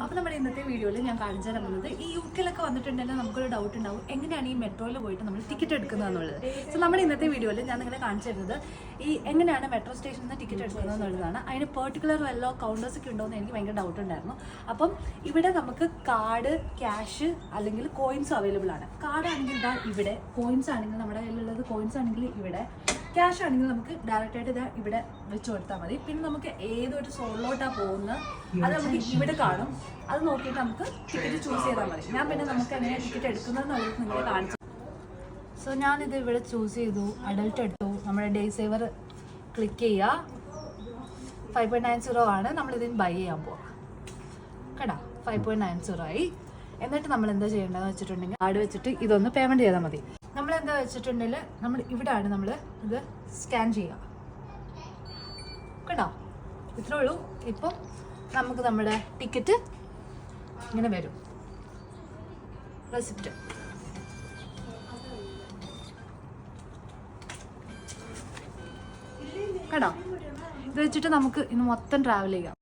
അപ്പോൾ നമ്മുടെ ഇന്നത്തെ വീഡിയോയിൽ ഞാൻ കാണിച്ചു തരാൻ പോകുന്നത് ഈ യുകെയിലൊക്കെ വന്നിട്ടുണ്ടെങ്കിൽ നമുക്കൊരു ഡൗട്ട് ഉണ്ടാവും എങ്ങനെയാണ് ഈ മെട്രോയിൽ പോയിട്ട് നമ്മൾ ടിക്കറ്റ് എടുക്കുന്നത് എന്നുള്ളത്. സോ നമ്മുടെ ഇന്നത്തെ വീഡിയോയിൽ ഞാൻ നിങ്ങളെ കാണിച്ചു തരുന്നത് ഈ എങ്ങനെയാണ് മെട്രോ സ്റ്റേഷനിൽ നിന്ന് ടിക്കറ്റ് എടുക്കുന്നത് എന്നുള്ളതാണ്. അതിന് പെർട്ടിക്കുലർ വല്ല കൗണ്ടേഴ്സൊക്കെ ഉണ്ടോ എന്ന് എനിക്ക് ഭയങ്കര ഡൗട്ട് ഉണ്ടായിരുന്നു. അപ്പം ഇവിടെ നമുക്ക് കാർഡ്, ക്യാഷ് അല്ലെങ്കിൽ കോയിൻസ് അവൈലബിൾ ആണ്. കാർഡ് ആണെങ്കിൽ ഇതാ ഇവിടെ, കോയിൻസ് ആണെങ്കിൽ നമ്മുടെ കയ്യിലുള്ളത് കോയിൻസ് ആണെങ്കിൽ ഇവിടെ, ക്യാഷ് ആണെങ്കിൽ നമുക്ക് ഡയറക്റ്റ് ആയിട്ട് ഇതാ ഇവിടെ വെച്ച് കൊടുത്താൽ മതി. പിന്നെ നമുക്ക് ഏതൊരു സോളിലോട്ടാണ് പോകുന്നത് അത് നമുക്ക് ഇവിടെ കാണും. അത് നോക്കിയിട്ട് നമുക്ക് ടിക്കറ്റ് ചൂസ് ചെയ്താൽ മതി. ഞാൻ പിന്നെ നമുക്ക് എങ്ങനെയാണ് ടിക്കറ്റ് എടുക്കുന്നതെന്നുള്ളത് നിങ്ങളെ കാണിച്ചു. സോ ഞാനിത് ഇവിടെ ചൂസ് ചെയ്തു, അഡൽട്ട് എടുത്തു. നമ്മുടെ ഡേ സേവർ ക്ലിക്ക് ചെയ്യുക. 5.90 ആണ് നമ്മളിതിന് ബൈ ചെയ്യാൻ പോവാം. കേട്ടോ, 5.90 ആയി. എന്നിട്ട് നമ്മൾ എന്താ ചെയ്യേണ്ടതെന്ന് വെച്ചിട്ടുണ്ടെങ്കിൽ കാർഡ് വെച്ചിട്ട് ഇതൊന്ന് പേയ്മെൻറ്റ് ചെയ്താൽ മതി. നമ്മളെന്താ വെച്ചിട്ടുണ്ടെങ്കിൽ നമ്മൾ ഇവിടെയാണ് നമ്മൾ ഇത് സ്കാൻ ചെയ്യുക. കേട്ടോ, ഇത്രേ ഉള്ളൂ. ഇപ്പം നമുക്ക് നമ്മുടെ ടിക്കറ്റ് ഇങ്ങനെ വരും, റെസിപ്റ്റ്. കേട്ടോ, ഇത് വെച്ചിട്ട് നമുക്ക് ഇന്ന് മൊത്തം ട്രാവൽ ചെയ്യാം.